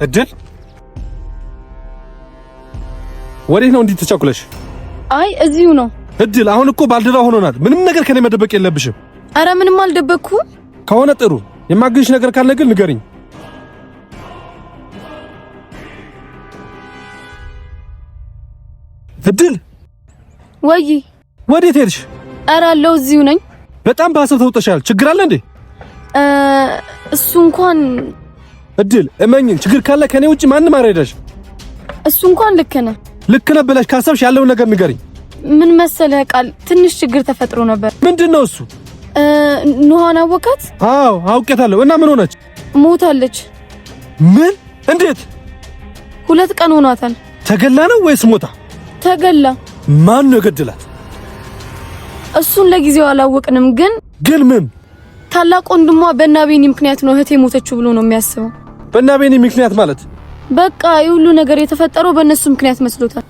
እድል ወዴት ነው እንዲህ ተቻኩለሽ? አይ እዚሁ ነው። እድል አሁን እኮ ባልደራ ሆኖናል። ምንም ነገር ከኔ መደበቅ የለብሽም። አረ ምንም አልደበቅኩም። ከሆነ ጥሩ። የማግኝሽ ነገር ካለ ግን ንገሪኝ። እድል ወይ ወዴት ሄድሽ? አረ አለው እዚሁ ነኝ። በጣም ባሰብ ተውጠሻል። ችግር አለ እንዴ? እሱ እንኳን እድል እመኝኝ፣ ችግር ካለ ከኔ ውጪ ማንም አረዳሽ። እሱ እንኳን ልክ ነህ ብለሽ ካሰብሽ ያለውን ነገር ንገሪኝ። ምን መሰለህ ቃል ትንሽ ችግር ተፈጥሮ ነበር። ምንድነው እሱ? ኑሃን አወቃት? አዎ አውቄታለሁ። እና ምን ሆነች? ሞታለች። ምን? እንዴት? 2 ቀን ሆኗታል። ተገላ ነው ወይስ ሞታ? ተገላ። ማን ነው የገደላት? እሱን ለጊዜው አላወቅንም። ግን ምን? ታላቅ ወንድሟ በእናቤኒ ምክንያት ነው እህቴ ሞተችው ብሎ ነው የሚያስበው። በእናቤኒ ምክንያት ማለት? በቃ የሁሉ ነገር የተፈጠረው በእነሱ ምክንያት መስሎታል።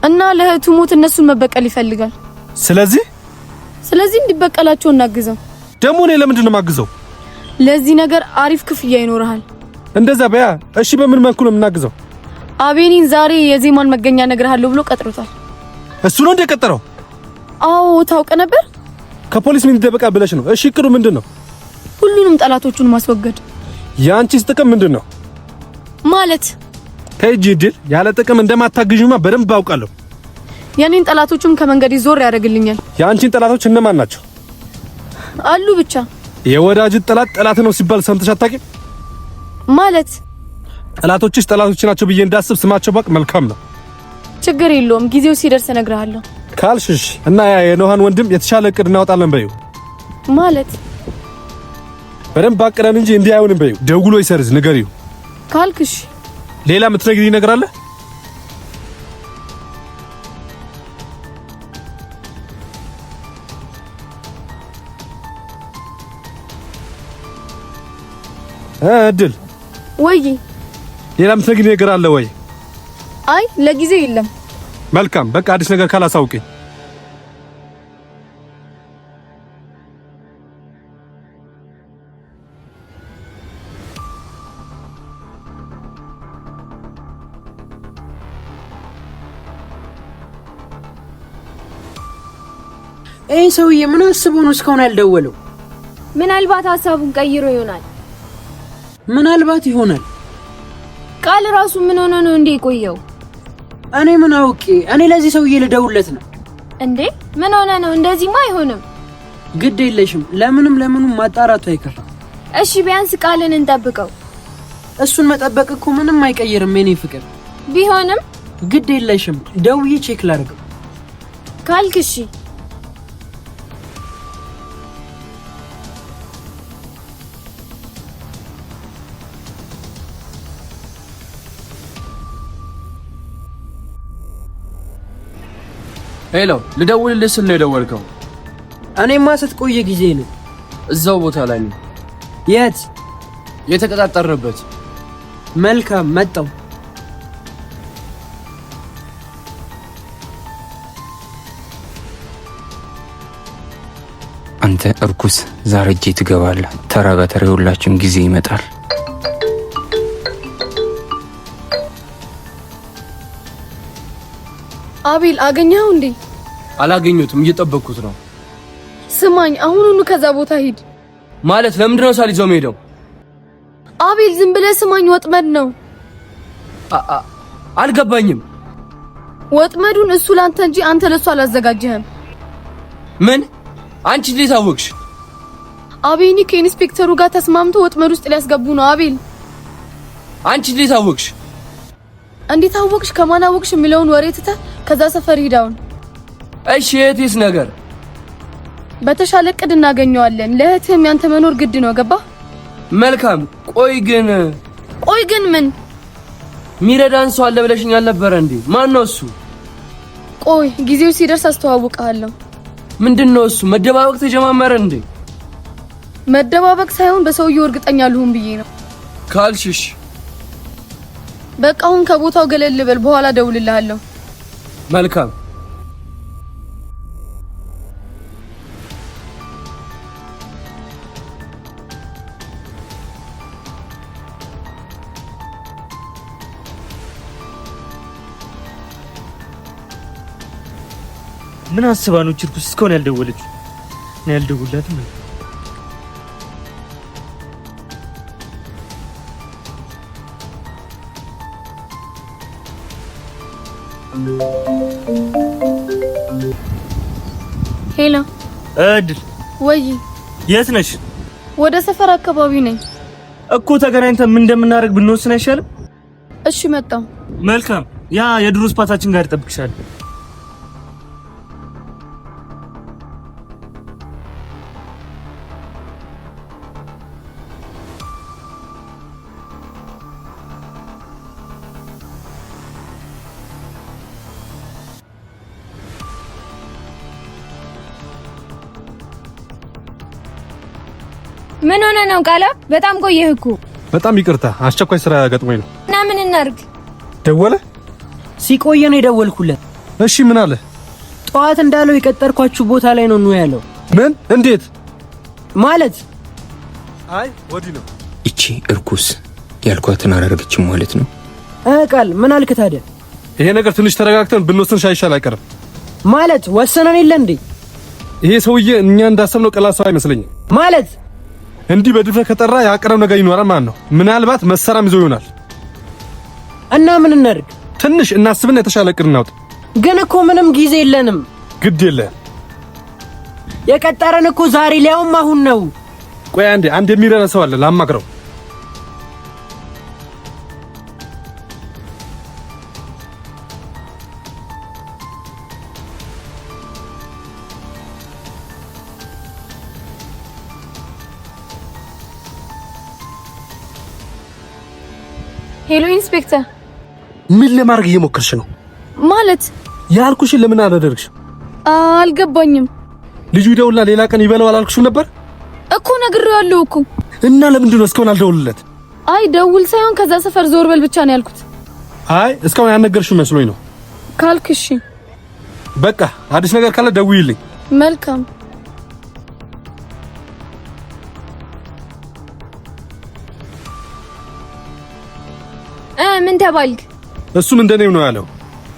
እና ለእህቱ ሞት እነሱን መበቀል ይፈልጋል። ስለዚህ እንዲበቀላቸው እናግዘው። ደግሞ እኔ ለምንድን ነው ማግዘው? ለዚህ ነገር አሪፍ ክፍያ ይኖርሃል። እንደዛ በያ። እሺ በምን መልኩ ነው የምናግዘው? አቤኒን ዛሬ የዜማን መገኛ ነግርሃለሁ ብሎ ቀጥሮታል። እሱ ነው እንደቀጠረው? አዎ ታውቀ ነበር። ከፖሊስ ምን ይደበቃል ብለሽ ነው? እሺ እቅዱ ምንድነው? ሁሉንም ጠላቶቹን ማስወገድ። ያንቺስ ጥቅም ምንድነው? ማለት ከእጅ ድል ያለ ጥቅም እንደማታግዥማ በደንብ አውቃለሁ። የኔን ጠላቶቹም ከመንገድ ይዞር ያደርግልኛል። ያንቺን ጠላቶች እነማን ናቸው? አሉ ብቻ። የወዳጅ ጠላት ነው ሲባል ሰምተሽ አታውቂም? ማለት ጠላቶችሽ ጠላቶች ናቸው ብዬ እንዳስብ ስማቸው ባቅ መልካም ነው። ችግር የለውም፣ ጊዜው ሲደርስ እነግርሃለሁ። ካልሽሽ እና ያ የኖሃን ወንድም የተሻለ እቅድ እናወጣለን በይው። ማለት በደንብ አቅደን እንጂ እንዲህ አይሆንም በይው። ደውሎ ይሰርዝ ንገሪው ካልክሽ። ሌላ የምትነግሪኝ ነገር አለ? እድል ወይ ሌላ የምትነግሪኝ ነገር አለ ወይ? አይ ለጊዜው የለም። መልካም በቃ አዲስ ነገር ካላሳውቀኝ። ሰውዬ ምን አስቦ ነው እስካሁን ያልደወለው? ምናልባት ሐሳቡን ቀይሮ ይሆናል። ምናልባት ይሆናል። ቃል ራሱ ምን ሆነ ነው እንዴ ቆየው? እኔ ምን አውቄ? እኔ ለዚህ ሰውዬ ልደውልለት ነው እንዴ? ምን ሆነ ነው? እንደዚህማ አይሆንም። ግድ የለሽም። ለምንም ማጣራቱ አይከፋም። እሺ ቢያንስ ቃልን እንጠብቀው። እሱን መጠበቅ እኮ ምንም አይቀይርም የኔ ፍቅር። ቢሆንም ግድ የለሽም። ደውዬ ቼክ ላድርገው ካልክሽ። ሄሎ፣ ልደውልልህ ስል ነው የደወልከው? እኔማ ስትቆየ ጊዜ ነው። እዛው ቦታ ላይ ነው። የት? የተቀጣጠርንበት። መልካም መጣው። አንተ እርኩስ፣ ዛሬ እጄ ትገባለህ። ተራ በተራ ሁላችን ጊዜ ይመጣል። አቤል አገኘኸው እንዴ? አላገኘሁትም፣ እየጠበቅኩት ነው። ስማኝ፣ አሁኑኑ ከዛ ቦታ ሂድ። ማለት ለምንድን ነው ሳልይዘው የምሄደው? አቤል ዝም ብለህ ስማኝ፣ ወጥመድ ነው። አልገባኝም። ወጥመዱን እሱ ላንተ እንጂ አንተ ለሱ አላዘጋጀህም። ምን? አንቺ እንዴት አወቅሽ? አቤኒ ከኢንስፔክተሩ ጋር ተስማምቶ ወጥመድ ውስጥ ሊያስገቡ ነው። አቤል አንቺ እንዴት አወቅሽ? እንዴት አወቅሽ ከማን አወቅሽ የሚለውን ወሬ ትተህ ከዛ ሰፈር ሂዳውን። እሺ የእህቴስ ነገር? በተሻለ እቅድ እናገኘዋለን። ለእህትህም ያንተ መኖር ግድ ነው። ገባ? መልካም። ቆይ ግን ምን? ሚረዳን ሰው አለ ብለሽኝ አልነበረ እንዴ? ማን ነው እሱ? ቆይ ጊዜው ሲደርስ አስተዋውቅሃለሁ። ምንድነው እሱ? መደባበቅ ተጀማመረ እንዴ? መደባበቅ ሳይሆን በሰውየው እርግጠኛ ልሁን ብዬ ነው። ካልሽሽ በቃ አሁን ከቦታው ገለል በል፣ በኋላ ደውልልሃለሁ። መልካም። ምን አስባ ነው ችርኩስ እስካሁን ያልደወለችው? እኔ ያልደውላትም። ሄሎ እድል ወይ የት ነሽ? ወደ ሰፈር አካባቢ ነኝ እኮ ተገናኝተን ምን እንደምናደርግ ብንወስን አይሻልም? እሺ መጣሁ። መልካም ያ የድሮ ስፓታችን ጋር እጠብቅሻለሁ። ምን ሆነ ነው ቃላ? በጣም ቆየህ እኮ። በጣም ይቅርታ አስቸኳይ ስራ ገጥሞኝ ነው። እና ምን እናርግ? ደወለ? ሲቆየ ነው የደወልኩለት። እሺ ምን አለ? ጠዋት እንዳለው የቀጠርኳችሁ ቦታ ላይ ነው ያለው። ምን? እንዴት ማለት? አይ ወዲህ ነው። እቺ እርኩስ ያልኳትን አላደረገችም ማለት ነው። ቃል ምን አልክ ታዲያ? ይሄ ነገር ትንሽ ተረጋግተን ብንወስን ሻይሻል አይቀርም። ማለት ወሰነን የለ እንዴ? ይሄ ሰውዬ እኛ እንዳሰብነው ቀላል ሰው አይመስለኝም። ማለት እንዲህ በድፍረት ከጠራ ያቀረው ነገር ይኖራል ማለት ነው። ምናልባት መሰራም ይዞ ይሆናል። እና ምን እናድርግ? ትንሽ እናስብና የተሻለ እቅድ እናውጥ። ግን እኮ ምንም ጊዜ የለንም። ግድ የለም የቀጠረን እኮ ዛሬ ሊያውም አሁን ነው። ቆይ አንድ የሚረዳ ሰው አለ ላማክረው። ሄሎ ኢንስፔክተር፣ ምን ለማድረግ እየሞከርሽ ነው? ማለት ያልኩሽን ለምን አላደረግሽ? አልገባኝም። ልጁ ይደውልና ሌላ ቀን ይበለው አላልኩሽም ነበር እኮ? ነግሬዋለሁ እኮ። እና ለምንድን ነው እስካሁን አልደውልለት? አይ ደውል ሳይሆን ከዛ ሰፈር ዞር በል ብቻ ነው ያልኩት። አይ እስካሁን ያልነገርሽው መስሎኝ ነው። ካልክሽ በቃ አዲስ ነገር ካለ ደውይልኝ። መልካም። ምን ተባልክ? እሱም እንደኔው ነው ያለው።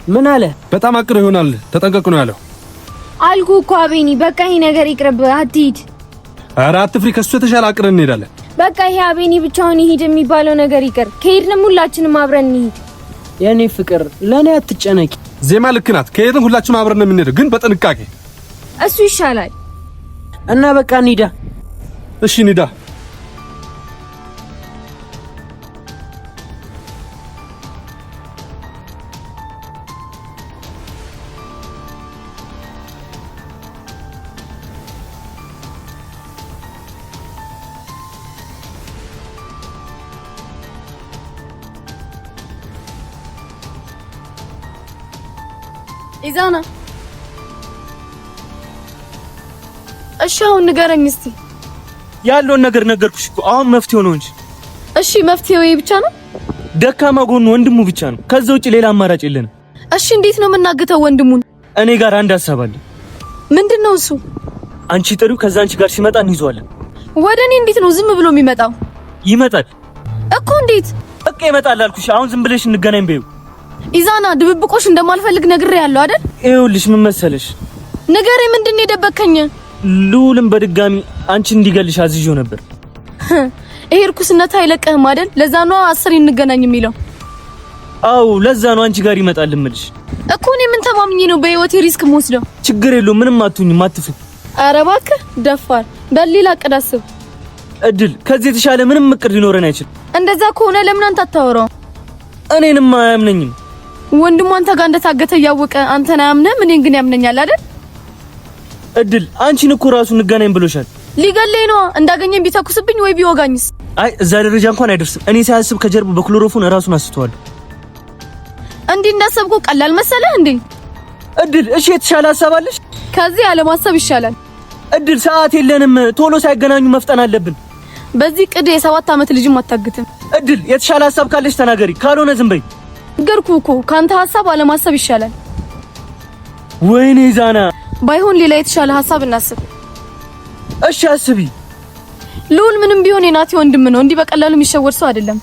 ምን አለ? በጣም አቅር ይሆናል ተጠንቀቅ ነው ያለው። አልኩ እኮ አቤኒ፣ በቃ ይሄ ነገር ይቅርብ፣ አትሂድ። ኧረ አትፍሪ፣ ከሱ የተሻለ አቅረን እንሄዳለን። በቃ ይሄ አቤኒ ብቻውን ይሄድ የሚባለው ነገር ይቅር። ከሄድንም ሁላችንም አብረን እንሂድ። የኔ ፍቅር ለኔ አትጨነቂ። ዜማ ልክ ናት። ከሄድን ሁላችንም አብረን ነው የምንሄደው፣ ግን በጥንቃቄ። እሱ ይሻላል። እና በቃ እንሂዳ። እሺ እንሂዳ። ኢዛና እሺ አሁን ንገረኝ እስቲ። ያለውን ነገር ነገርኩሽ እኮ። አሁን መፍትሄው ነው እንጂ። እሺ መፍትሄው ይሄ ብቻ ነው? ደካማ ጎኑ ወንድሙ ብቻ ነው። ከዛ ውጪ ሌላ አማራጭ የለንም። እሺ እንዴት ነው የምናግተው ወንድሙን? እኔ ጋር አንድ ሐሳብ አለ። ምንድነው እሱ? አንቺ ጥሪው፣ ከዛ አንቺ ጋር ሲመጣ እንይዘዋለን። ወደ እኔ እንዴት ነው ዝም ብሎ የሚመጣው? ይመጣል እኮ። እንዴት? በቃ ይመጣል አልኩሽ። አሁን ዝም ብለሽ እንገናኝ በይው። ኢዛና ድብብቆሽ እንደማልፈልግ ነግሬያለሁ አይደል? ይኸውልሽ ምን መሰለሽ፣ ንገሬ፣ ምንድነው የደበከኝ? ልዑልም በድጋሚ አንቺ እንዲገልሽ አዝዤው ነበር። ይሄ እርኩስነት አይለቀህም አይደል? ለዛ ነው 10 እንገናኝ የሚለው። አው ለዛ ነው አንቺ ጋር ይመጣል እምልሽ እኮ። እኔ ምን ተማምኜ ነው በህይወቴ ሪስክ የምወስደው? ችግር የለውም፣ ምንም አትሁኝም፣ አትፍሪ። ኧረ እባክህ ደፋር፣ በሌላ እቅድ አስብ። እድል፣ ከዚህ የተሻለ ምንም እቅድ ሊኖረን አይችልም። እንደዛ ከሆነ ለምን አንተ አታወራው? እኔንም አያምነኝም። ወንድሙ አንተ ጋር እንደታገተ እያወቀ አንተን አያምነህም፣ እኔን ግን ያምነኛል አይደል? እድል፣ አንቺን እኮ ራሱ እንገናኝ ብሎሻል። ሊገለኝ ነው። እንዳገኘኝ ቢተኩስብኝ ወይ ቢወጋኝስ? አይ እዛ ደረጃ እንኳን አይደርስም። እኔ ሳያስብ ከጀርባ በክሎሮፎን ራሱን አስተዋል። እንዲህ እንዳሰብኩ ቀላል መሰለህ እንዴ? እድል፣ እሺ የተሻለ ሐሳብ አለሽ? ከዚህ አለማሰብ ይሻላል። እድል፣ ሰዓት የለንም። ቶሎ ሳይገናኙ መፍጠን አለብን። በዚህ ቅድ የ7 ዓመት ልጅም አታግትም። እድል፣ የተሻለ ሐሳብ ካለሽ ተናገሪ፣ ካልሆነ ዝም በይ። ነገርኩህ እኮ ካንተ ሐሳብ አለማሰብ ይሻላል። ወይኔ ዛና፣ ባይሆን ሌላ የተሻለ ሐሳብ እናስብ። እሺ አስቢ። ልዑል ምንም ቢሆን የናቲ ወንድም ነው። እንዲህ በቀላሉ የሚሸወድ ሰው አይደለም።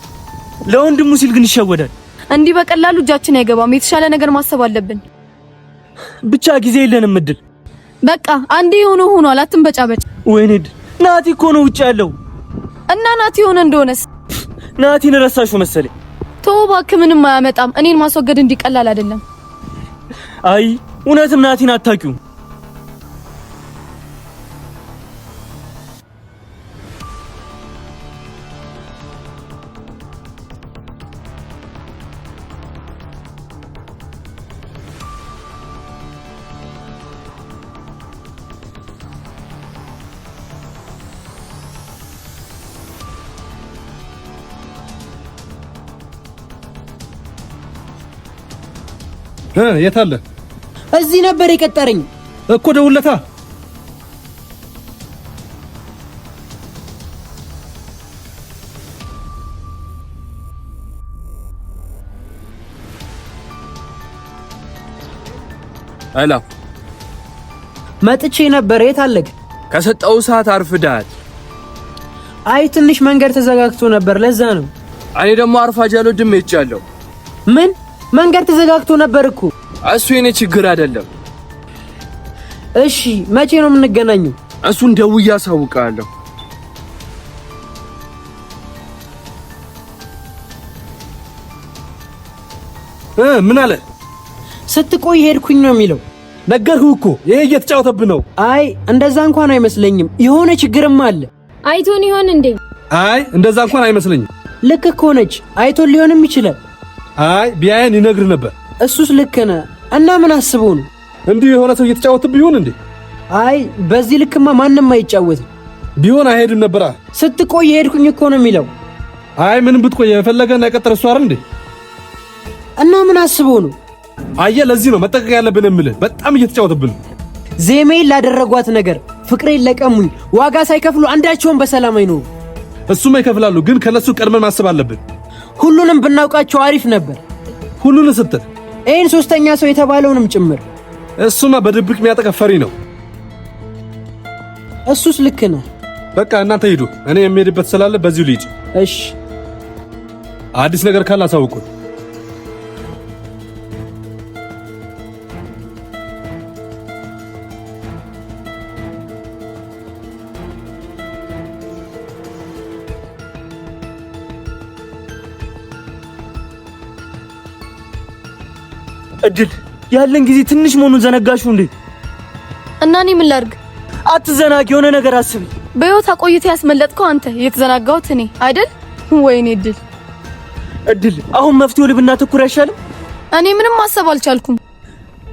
ለወንድሙ ሲል ግን ይሸወዳል። እንዲህ በቀላሉ እጃችን አይገባም። የተሻለ ነገር ማሰብ አለብን። ብቻ ጊዜ የለንም እድል። በቃ አንዴ የሆነው ሆኗል። አትንበጫበጭ። ወይኔ ናቲ እኮ ነው ውጭ ያለው። እና ናቲ የሆነ እንደሆነስ? ናቲን ረሳሽው መሰለኝ። ተው እባክህ፣ ምንም አያመጣም። እኔን ማስወገድ እንዲቀላል አይደለም። አይ እውነትም ናቲን አታውቂውም። የት አለ? እዚህ ነበር የቀጠረኝ እኮ ደውለታ። አላ መጥቼ ነበር። የት አለህ? ከሰጠው ሰዓት አርፍዳል። አይ ትንሽ መንገድ ተዘጋግቶ ነበር፣ ለዛ ነው። እኔ ደግሞ አርፋጃለሁ። ድሜቻለሁ። ምን መንገድ ተዘጋግቶ ነበር እኮ። እሱ የኔ ችግር አይደለም። እሺ መቼ ነው የምንገናኘው? እሱን ደውዬ አሳውቃለሁ። ምን አለ? ስትቆይ ሄድኩኝ ነው የሚለው። ነገርኩህ እኮ ይሄ እየተጫወተብህ ነው። አይ እንደዛ እንኳን አይመስለኝም። የሆነ ችግርም አለ። አይቶን ይሆን እንዴ? አይ እንደዛ እንኳን አይመስለኝም። ልክ እኮ ነች። አይቶን ሊሆንም ይችላል። አይ ቢያየን ይነግር ነበር። እሱስ ልክ ነህ። እና ምን አስበው ነው? እንዲህ የሆነ ሰው እየተጫወተብህ ይሆን እንዴ? አይ በዚህ ልክማ ማንም አይጫወትም። ቢሆን አይሄድም ነበር። ስትቆይ ሄድኩኝ እኮ ነው የሚለው። አይ ምንም ብትቆይ የፈለገና የቀጠረ እሱ አይደል እንዴ? እና ምን አስበው ነው? አየህ ለዚህ ነው መጠቀቅ ያለብን የምልህ። በጣም እየተጫወተብን ነው። ዜሜን ላደረጓት ነገር፣ ፍቅሬን ለቀሙኝ፣ ዋጋ ሳይከፍሉ አንዳቸውን በሰላም አይኖሩ። እሱማ ይከፍላሉ፣ ግን ከነሱ ቀድመን ማሰብ አለብን። ሁሉንም ብናውቃቸው አሪፍ ነበር። ሁሉን ስትል ይህን ሶስተኛ ሰው የተባለውንም ጭምር። እሱማ በድብቅ የሚያጠቃ ፈሪ ነው። እሱስ ልክ ነህ። በቃ እናንተ ሂዱ፣ እኔ የምሄድበት ስላለ በዚሁ ልሂድ። እሺ አዲስ ነገር ካለ አሳውቁን። እድል ያለን ጊዜ ትንሽ መሆኑን ዘነጋሽው እንዴ? እና እኔ ምን ላድርግ? አትዘናጊ፣ የሆነ ነገር አስቢ። በህይወት አቆይተ ያስመለጥከው አንተ፣ የተዘናጋሁት እኔ አይደል? ወይኔ እድል አሁን መፍትሄው ልብና ትኩር አይሻልም? እኔ ምንም ማሰብ አልቻልኩም።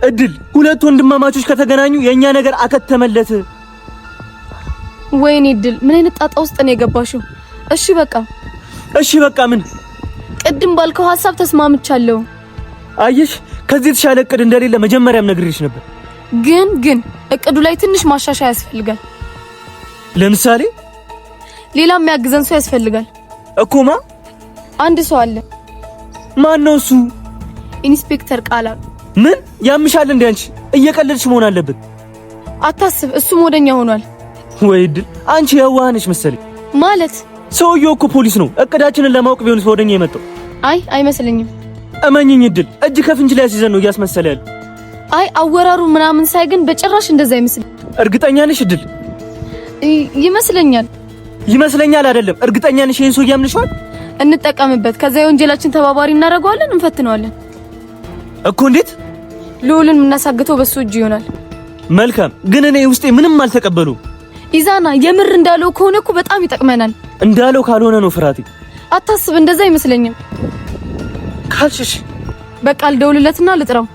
እድል ሁለት ወንድማማቾች ከተገናኙ የኛ ነገር አከተመለት። ወይኔ እድል ምን አይነት ጣጣ ውስጥ ነው የገባሽው? እሺ በቃ ምን? ቅድም ባልከው ሐሳብ ተስማምቻለሁ። አየሽ ከዚህ የተሻለ እቅድ እንደሌለ መጀመሪያም ነግሬሽ ነበር። ግን እቅዱ ላይ ትንሽ ማሻሻያ ያስፈልጋል። ለምሳሌ ሌላ የሚያግዘን ሰው ያስፈልጋል። እኮማ አንድ ሰው አለ። ማን ነው እሱ? ኢንስፔክተር ቃላብ። ምን ያምሻል እንዴ? አንቺ እየቀለድሽ መሆን አለበት። አታስብ፣ እሱም ወደኛ ሆኗል። ወይ እድል አንቺ የዋህ ነሽ መሰለኝ። ማለት ሰውየው እኮ ፖሊስ ነው። እቅዳችንን ለማወቅ ቢሆንስ ወደኛ የመጣው? አይ አይመስለኝም። እመኝኝ እድል እጅ ከፍንጅ ላይ ሲዘን ነው እያስመሰለ ያለው። አይ አወራሩ ምናምን ሳይ ግን በጭራሽ እንደዛ አይመስልም። እርግጠኛ ነሽ እድል? ይመስለኛል አይደለም፣ እርግጠኛ ነሽ? ይሄን ሰው ያምንሽዋል? እንጠቀምበት። ከዛ የወንጀላችን ተባባሪ እናደርገዋለን፣ እንፈትነዋለን እኮ። እንዴት? ልዑልን የምናሳግተው በሱ እጅ ይሆናል። መልካም፣ ግን እኔ ውስጤ ምንም አልተቀበሉም። ኢዛና የምር እንዳለው ከሆነ እኮ በጣም ይጠቅመናል። እንዳለው ካልሆነ ነው ፍራቴ። አታስብ፣ እንደዛ አይመስለኝም። ካልሽሽ በቃ ልደውልለትና ልጥራው።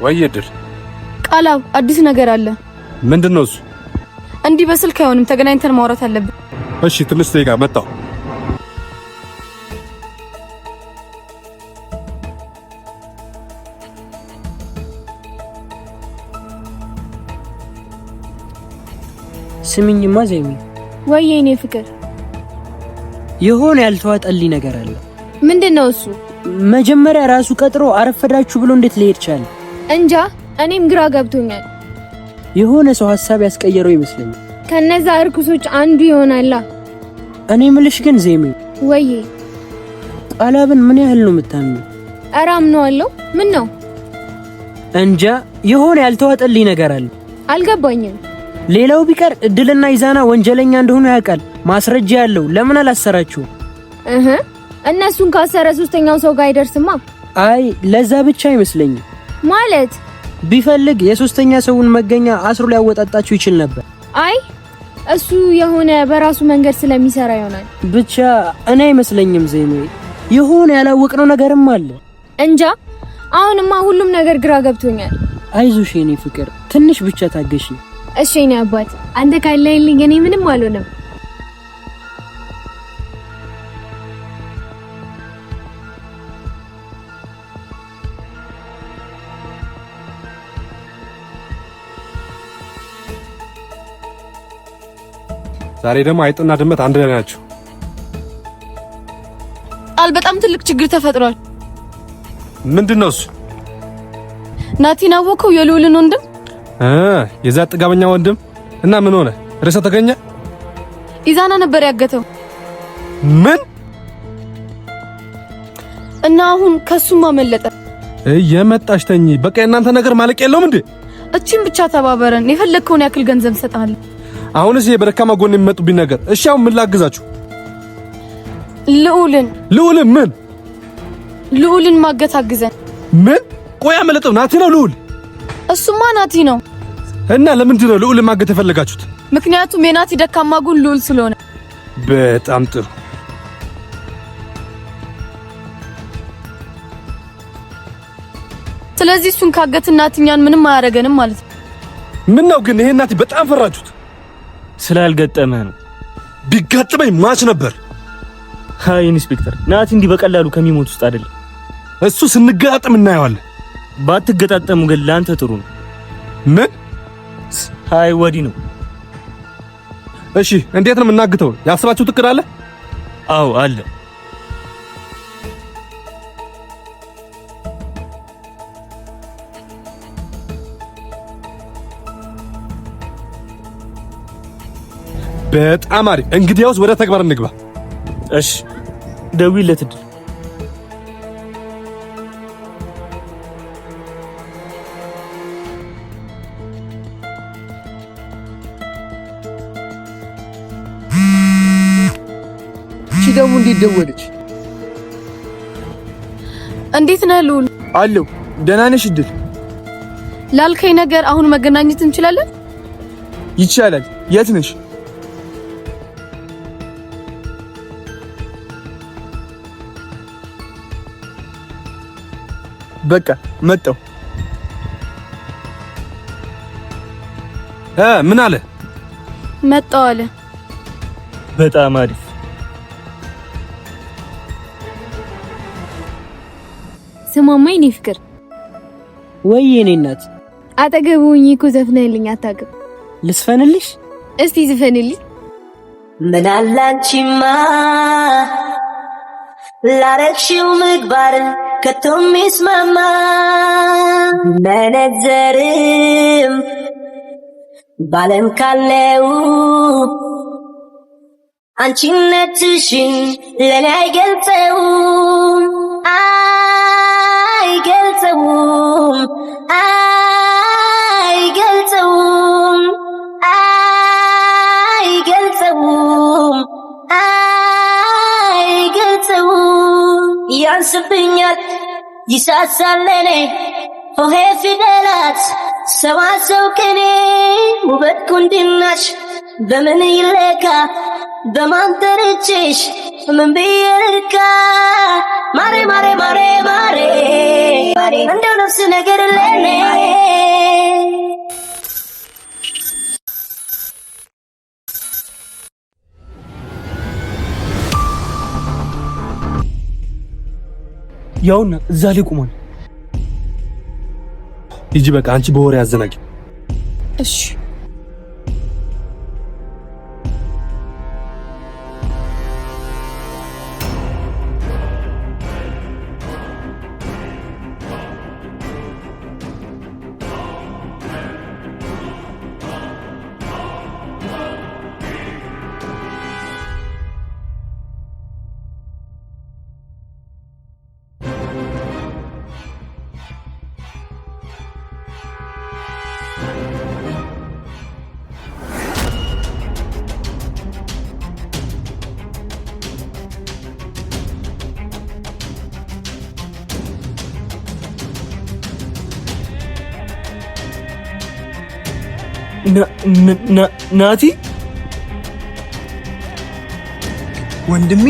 ወይ እድል ቃላብ፣ አዲስ ነገር አለ። ምንድነው እሱ? እንዲህ በስልክ አይሆንም፣ ተገናኝተን ማውራት አለብን። እሺ ትንሽ ደቂቃ መጣሁ። ስሚኝማ ዜሚ። ወይ የኔ ፍቅር፣ የሆነ ያልተዋጠልኝ ነገር አለ። ምንድነው እሱ? መጀመሪያ ራሱ ቀጥሮ አረፈዳችሁ ብሎ እንዴት ሊሄድ ቻለ? እንጃ እኔም ግራ ገብቶኛል። የሆነ ሰው ሐሳብ ያስቀየረው ይመስለኛል። ከነዛ እርኩሶች አንዱ ይሆናላ። እኔ ምልሽ ግን ዜሜ ወይ ቃላብን ምን ያህል ነው የምታምነው? ኧረ አምነዋለሁ። ምን ነው? እንጃ የሆነ ያልተዋጠልኝ ነገር አለ። አልገባኝም። ሌላው ቢቀር እድልና ይዛና ወንጀለኛ እንደሆኑ ያውቃል። ማስረጃ ያለው ለምን አላሰራችሁ? እነሱን ካሰረ ሶስተኛው ሰው ጋር አይደርስማ። አይ ለዛ ብቻ አይመስለኝም። ማለት ቢፈልግ የሶስተኛ ሰውን መገኛ አስሮ ሊያወጣጣችሁ ይችል ነበር። አይ እሱ የሆነ በራሱ መንገድ ስለሚሰራ ይሆናል። ብቻ እኔ አይመስለኝም ዜሜ። የሆነ ያላወቅነው ነገርም አለ። እንጃ አሁንማ ሁሉም ነገር ግራ ገብቶኛል። አይዞሽ የኔ ፍቅር ትንሽ ብቻ ታገሺ። እሺ የኔ አባት አንተ ካለህልኝ እኔ ምንም አልሆንም። ዛሬ ደግሞ አይጥና ድመት አንድ ላይ ናቸው። በጣም ትልቅ ችግር ተፈጥሯል። ምንድነው እሱ? ናቲን አወቀው የልዑልን ወንድም የዛ ጥጋበኛ ወንድም እና ምን ሆነ? ርዕሰ ተገኘ? ኢዛና ነበር ያገተው። ምን? እና አሁን ከሱም አመለጠ። የመጣሽ ተኝ። በቃ የእናንተ ነገር ማለቅ የለውም እንዴ? እቺን ብቻ ተባበረን፣ የፈለግከውን ያክል ገንዘብ እንሰጣለን። አሁንስ የበረካማ ጎን የሚመጡብኝ ነገር። እሺ አሁን ምን ላግዛችሁ? ልዑልን ምን? ልዑልን ማገት አግዘን። ምን? ቆይ አመለጠው ናቲ ነው ልዑል? እሱማ ናቲ ነው። እና ለምንድን ነው ልዑልን ማገት የፈለጋችሁት? ምክንያቱም የናቲ ደካማ ጎን ልዑል ስለሆነ። በጣም ጥሩ። ስለዚህ እሱን ካገትን ናቲኛን ምንም አያደርገንም ማለት ነው። ምን ነው ግን ይሄን ናቲ በጣም ፈራችሁት? ስላልገጠመህ ነው። ቢጋጥመኝ ማች ነበር። ሃይ ኢንስፔክተር፣ ናቲ እንዲህ በቀላሉ ከሚሞት ውስጥ አይደለም። እሱ ስንገጣጠም እናየዋለን። ባትገጣጠሙ ግን ላንተ ጥሩ ነው። ምን? ሃይ ወዲህ ነው። እሺ እንዴት ነው የምናግተው? ያስባችሁት እቅድ አለ? አዎ አለ። በጣም አሪፍ። እንግዲያውስ ወደ ተግባር እንግባ። እሺ ደውይለት እድል። ደግሞ እንዴት ደወለች? እንዴት ነህ ልዑል? አለው። ደህና ነሽ እድል? ላልከኝ ነገር አሁን መገናኘት እንችላለን? ይቻላል። የት ነሽ? በቃ መጣሁ። ምን አለ? መጣሁ አለ። በጣም አሪፍ። ስማማ የኔ ፍቅር። ወይ የኔ እናት። አጠገቡኝ እኮ ዘፍነህልኝ አታውቅም። ልስፈንልሽ? እስቲ ዝፈንልኝ። ምን አላንቺማ ላረግሽው ምግባር ከቶም ይስማማ መነዘርም ባለም ካለው አንቺነትሽን ለኔ አይገልጸውም አይገልጸውም አይገልጸውም አይገልጸውም አይገልጸውም ያንስብኛል ይሳሳል ለኔ ሆሄ ፊደላት ሰዋሰው ከኔ ውበት ቁንጅናሽ በምን ይለካ በማን ተርቼሽ ምን ብዬ ልካ ማሬ ማሬ ማሬ ማሬ ማሬ እንደው ነፍስ ነገር ለኔ ያውና እዛ ላይ ቆሟል። ሂጂ በቃ አንቺ በወሬ አዘናጊ። እሺ ናቲ ወንድሜ